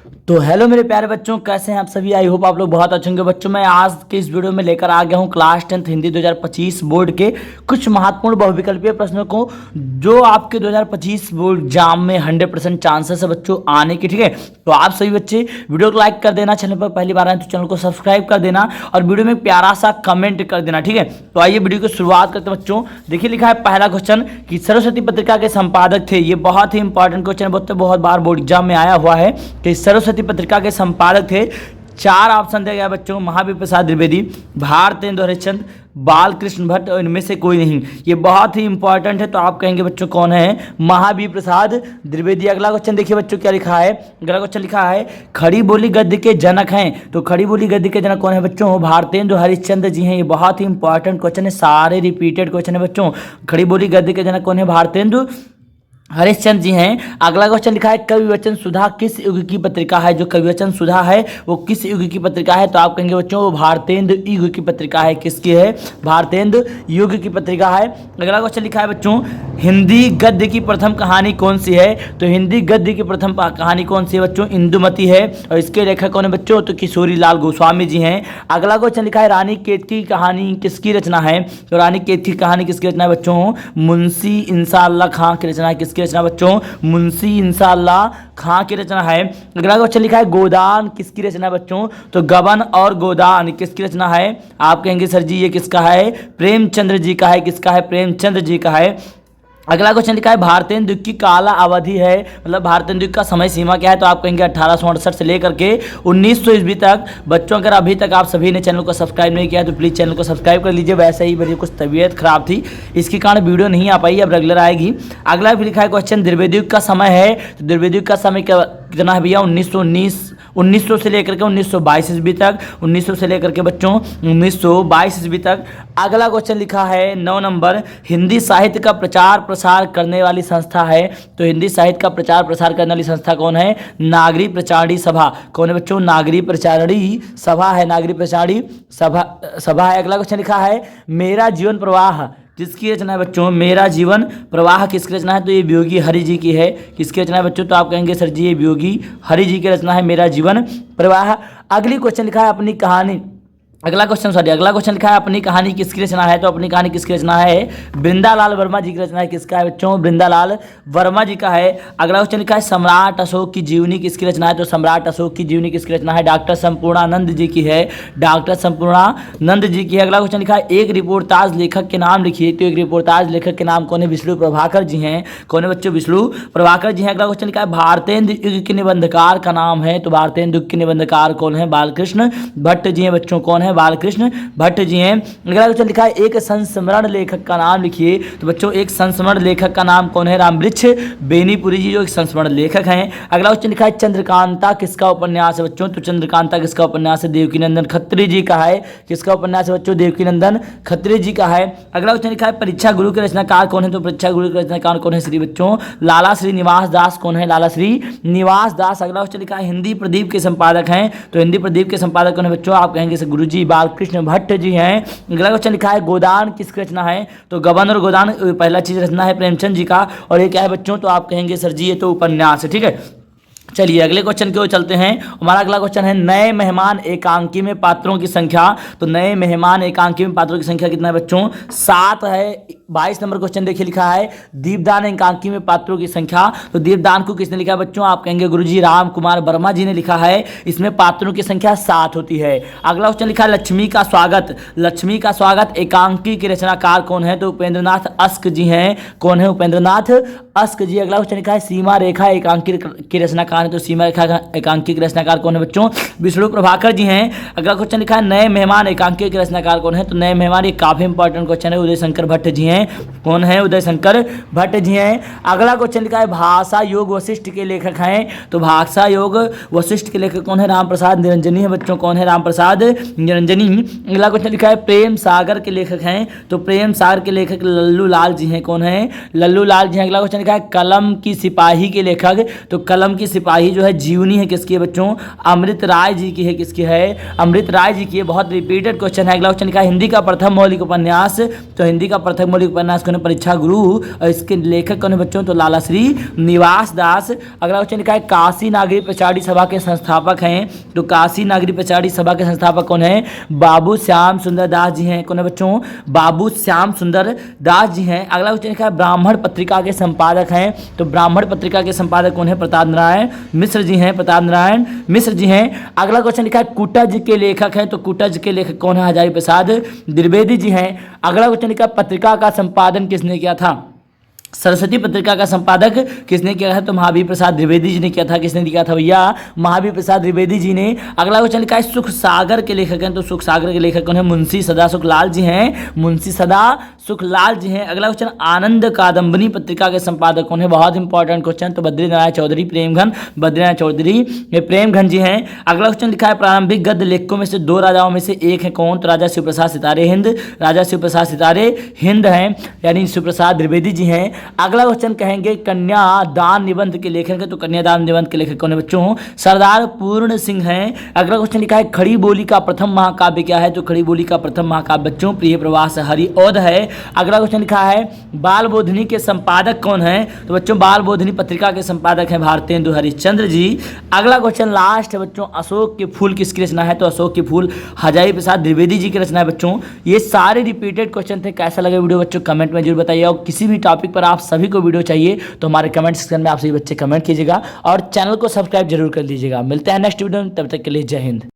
तो हेलो मेरे प्यारे बच्चों, कैसे हैं आप सभी। आई होप आप लोग बहुत अच्छे होंगे। बच्चों मैं आज के इस वीडियो में लेकर आ गया हूं क्लास 10th हिंदी 2025 बोर्ड के कुछ महत्वपूर्ण बहुविकल्पीय प्रश्नों को, जो आपके 2025 बोर्ड एग्जाम में 100% चांसेस है बच्चों आने की। ठीक है, तो आप सभी बच्चे वीडियो को लाइक कर देना, चैनल पर पहली बार आए तो चैनल को सब्सक्राइब कर देना और वीडियो में प्यारा सा कमेंट कर देना। ठीक है, तो आइए वीडियो की शुरुआत करते हैं बच्चों। देखिए लिखा है पहला क्वेश्चन कि सरस्वती पत्रिका के संपादक थे। ये बहुत ही इंपॉर्टेंट क्वेश्चन है, बहुत बार बोर्ड एग्जाम में आया हुआ है कि सरस्वती पत्रिका के संपादक थे। चार ऑप्शन दिया गया बच्चों, महावीर प्रसाद द्विवेदी, भारतेंदु हरिश्चंद्र, बालकृष्ण भट्ट और इनमें से कोई नहीं। ये बहुत ही इंपॉर्टेंट है, तो आप कहेंगे बच्चों कौन है, महावीर प्रसाद द्विवेदी। अगला क्वेश्चन देखिए बच्चों क्या लिखा है। अगला क्वेश्चन लिखा है खड़ी बोली गद्य के जनक हैं। तो खड़ी बोली गद्य के जनक कौन है बच्चों, भारतेंदु हरिश्चंद्र जी हैं। ये बहुत ही इंपॉर्टेंट क्वेश्चन है, सारे रिपीटेड क्वेश्चन है बच्चों। खड़ी बोली गद्य के जनक कौन है, भारतेंदु हरिश्चंद्र जी हैं। अगला क्वेश्चन लिखा है कविवचन सुधा किस युग की पत्रिका है। जो कविवचन सुधा है वो किस युग की पत्रिका है, तो आप कहेंगे बच्चों वो भारतेंदु युग की पत्रिका है। किसकी है, भारतेंदु युग की पत्रिका है। अगला क्वेश्चन लिखा है बच्चों हिंदी गद्य की प्रथम कहानी कौन सी है। तो हिंदी गद्य की प्रथम कहानी कौन सी है बच्चों, इंदुमती है। और इसके लेखक कौन है बच्चों, तो किशोरी लाल गोस्वामी जी हैं। अगला क्वेश्चन लिखा है रानी केतकी की कहानी किसकी रचना है। तो रानी केतकी की कहानी किसकी रचना है बच्चों, मुंशी इंसाअल्लाह खां की रचना है। किसकी रचना बच्चों, मुंशी इंसाअल्लाह खां की रचना है। अगला क्वेश्चन लिखा है गोदान किसकी रचना है बच्चों, तो गबन और गोदान किसकी रचना है। आप कहेंगे सर जी ये किसका है, प्रेमचंद्र जी का है। किसका है, प्रेमचंद्र जी का है। अगला क्वेश्चन लिखा है भारतेंदु की काला अवधि है, मतलब भारतेंदु का समय सीमा क्या है। तो आप कहेंगे 1868 से लेकर के 1900 ईस्वी तक। बच्चों अगर अभी तक आप सभी ने चैनल को सब्सक्राइब नहीं किया है तो प्लीज़ चैनल को सब्सक्राइब कर लीजिए। वैसे ही मेरी कुछ तबीयत खराब थी, इसके कारण वीडियो नहीं आ पाई, अब रेगुलर आएगी। अगला भी लिखा है क्वेश्चन द्विवेदी युग का समय है। तो द्विवेदी युग का समय कितना है भैया, 1900 से लेकर के 1922 ईस्वी तक। 1900 से लेकर के बच्चों 1922 ईस्वी तक। अगला क्वेश्चन लिखा है 9 नंबर हिंदी साहित्य का प्रचार प्रसार करने वाली संस्था है। तो हिंदी साहित्य का प्रचार प्रसार करने वाली संस्था कौन है, नागरी प्रचारणी सभा। कौन है बच्चों, नागरी प्रचारणी सभा है। नागरी प्रचारणी सभा है। अगला क्वेश्चन लिखा है मेरा जीवन प्रवाह किसकी रचना है बच्चों, मेरा जीवन प्रवाह किसकी रचना है। तो ये वियोगी हरि जी की है। किसकी रचना है बच्चों, तो आप कहेंगे सर जी ये वियोगी हरि जी की रचना है, मेरा जीवन प्रवाह। अगली क्वेश्चन लिखा है अपनी कहानी। अगला क्वेश्चन लिखा है अपनी कहानी किसकी रचना है। तो अपनी कहानी किसकी रचना है, वृंदालाल वर्मा जी की रचना है। किसका है बच्चों, वृंदालाल वर्मा जी का है। अगला क्वेश्चन लिखा है सम्राट अशोक की जीवनी किसकी रचना है। तो सम्राट अशोक की जीवनी किसकी रचना है, डॉक्टर संपूर्णानंद जी की है। डॉक्टर संपूर्णानंद जी की है। अगला क्वेश्चन लिखा है एक रिपोर्टाज लेखक के नाम लिखिए। तो एक रिपोर्टाज लेखक के नाम कौन है, विष्णु प्रभाकर जी हैं। कौन है बच्चों, विष्णु प्रभाकर जी हैं। अगला क्वेश्चन लिखा है भारतेंदु युग के निबंधकार का नाम है। तो भारतेंदु युग के निबंधकार कौन है, बालकृष्ण भट्ट जी हैं बच्चों। कौन है, बालकृष्ण भट्ट जी हैं। अगला क्वेश्चन लिखा है एक संस्मरण लेखक का नाम लिखिए। तो बच्चों एक संस्मरण लेखक का नाम कौन है, रामवृक्ष बेनीपुरी जी जो एक संस्मरण लेखक हैं। अगला क्वेश्चन लिखा है चंद्रकांता किसका उपन्यास है बच्चों। तो चंद्रकांता किसका उपन्यास है, देवकीनंदन खत्री जी का है। किसका उपन्यास है बच्चों, देवकीनंदन खत्री जी का है। अगला क्वेश्चन लिखा है परीक्षा गुरु के रचनाकार कौन है। तो परीक्षा गुरु के रचनाकार कौन है, श्री बच्चों लाला श्री निवास दास। कौन है, लाला श्री निवास दास। अगला क्वेश्चन लिखा है हिंदी प्रदीप के संपादक हैं। तो हिंदी प्रदीप के संपादक कौन है बच्चों, आप कहेंगे गुरु जी बालकृष्ण भट्ट जी हैं। अगला क्वेश्चन लिखा है गोदान किसकी रचना है। तो गबन और गोदान पहला चीज रचना है प्रेमचंद जी का, और ये क्या है बच्चों, तो आप कहेंगे सर जी ये तो उपन्यास है। ठीक है, चलिए अगले क्वेश्चन की ओर चलते हैं। हमारा अगला क्वेश्चन है नए मेहमान एकांकी में पात्रों की संख्या। तो नए मेहमान एकांकी में पात्रों की संख्या कितना है बच्चों, 7 है। 22 नंबर क्वेश्चन देखिए लिखा है दीपदान एकांकी में पात्रों की संख्या। तो दीपदान को किसने लिखा है बच्चों, आप कहेंगे गुरुजी राम कुमार वर्मा जी ने लिखा है। इसमें पात्रों की संख्या 7 होती है। अगला क्वेश्चन लिखा है लक्ष्मी का स्वागत। लक्ष्मी का स्वागत एकांकी के रचनाकार कौन है। तो उपेंद्रनाथ अस्क जी हैं। कौन है, उपेंद्रनाथ अस्क जी। अगला क्वेश्चन लिखा है सीमा रेखा एकांकी की रचनाकार। तो सीमा रेखा एकांकी के रचनाकार कौन है बच्चों, विष्णु प्रभाकर जी हैं। अगला क्वेश्चन लिखा है नए मेहमान एकांकी के रचनाकार कौन है। तो नए मेहमान ये काफी इंपॉर्टेंट क्वेश्चन है, उदय शंकर भट्ट जी हैं। कौन है, उदय शंकर भट्ट जी हैं। अगला क्वेश्चन लिखा है भाषा योग वशिष्ठ के लेखक हैं। तो भाषा योग वशिष्ठ के लेखक कौन है, राम प्रसाद निरंजनी है बच्चों। कौन है, राम प्रसाद निरंजनी। अगला क्वेश्चन लिखा है प्रेम सागर के लेखक हैं। तो प्रेम सागर के लेखक लल्लू लाल जी हैं। कौन है, लल्लू लाल जी हैं। अगला क्वेश्चन लिखा है कलम की सिपाही के लेखक। तो कलम की सिपाही जो है जीवनी है किसकी है बच्चों, अमृत राय जी की है। किसकी है, अमृत राय जी की है। बहुत रिपीटेड क्वेश्चन है। अगला क्वेश्चन लिखा है हिंदी का प्रथम मौलिक उपन्यास। तो हिंदी का प्रथम मौलिक मौलिक उपन्यास कौन है? परीक्षा गुरु। और इसके लेखक कौन है बच्चों? तो लाला श्री निवास दास। अगला क्वेश्चन लिखा है काशी नागरी प्रचारी सभा के संस्थापक हैं, तो काशी नागरी प्रचारी सभा के संस्थापक कौन है? बाबू श्याम सुंदर दास जी हैं। कौन है बच्चों? बाबू श्याम सुंदर दास जी हैं। अगला क्वेश्चन लिखा है ब्राह्मण पत्रिका के संपादक हैं, तो ब्राह्मण पत्रिका के संपादक कौन है? प्रताप नारायण मिश्र जी हैं। प्रताप नारायण मिश्र जी हैं। अगला क्वेश्चन लिखा है कुटज के लेखक हैं, तो कुटज के लेखक कौन है? हजारी प्रसाद द्विवेदी जी हैं। अगला क्वेश्चन लिखा पत्रिका का संपादन किसने किया था? सरस्वती पत्रिका का संपादक किसने किया था? तो महावीर प्रसाद द्विवेदी जी ने किया था। किसने किया था भैया? महावीर प्रसाद द्विवेदी जी ने। अगला क्वेश्चन लिखा है सुख सागर के लेखक हैं, तो सुख सागर के लेखक कौन है? मुंशी सदा सुखलाल जी हैं। मुंशी सदा सुखलाल जी हैं। अगला क्वेश्चन आनंद कादम्बनी पत्रिका के संपादक कौन है? बहुत इंपॉर्टेंट क्वेश्चन, तो बद्रीनारायण चौधरी प्रेमघन, बद्रीनारायण चौधरी प्रेमघन जी हैं। अगला क्वेश्चन लिखा है प्रारंभिक गद्य लेखकों में से दो राजाओं में से एक है कौन? तो राजा शिवप्रसाद सितारे हिंद, राजा शिवप्रसाद सितारे हिंद हैं, यानी शिवप्रसाद द्विवेदी जी हैं। अगला क्वेश्चन कहेंगे कन्यादान निबंध के लेखक है, तो कन्यादान निबंध के लेखक कौन है बच्चों? सरदार पूर्ण सिंह हैं। अगला क्वेश्चन लिखा है खड़ी बोली का प्रथम महाकाव्य क्या है? तो खड़ी बोली का प्रथम महाकाव्य बच्चों प्रिय प्रवास हरिऔध है। अगला क्वेश्चन लिखा है बाल बोधिनी के संपादक कौन है? तो बच्चों बाल बोधिनी पत्रिका के संपादक हैं भारतेंदु हरिश्चंद्र जी। अगला क्वेश्चन लास्ट है बच्चों अशोक के फूल किसकी रचना है? तो अशोक के फूल हजारी प्रसाद द्विवेदी जी की रचना है बच्चों। ये सारे रिपीटेड क्वेश्चन थे। कैसा लगे वीडियो बच्चों कमेंट में जरूर बताइए, और किसी भी टॉपिक पर आप सभी को वीडियो चाहिए तो हमारे कमेंट सेक्शन में आप सभी बच्चे कमेंट कीजिएगा और चैनल को सब्सक्राइब जरूर कर लीजिएगा। मिलते हैं नेक्स्ट वीडियो में, तब तक के लिए जय हिंद।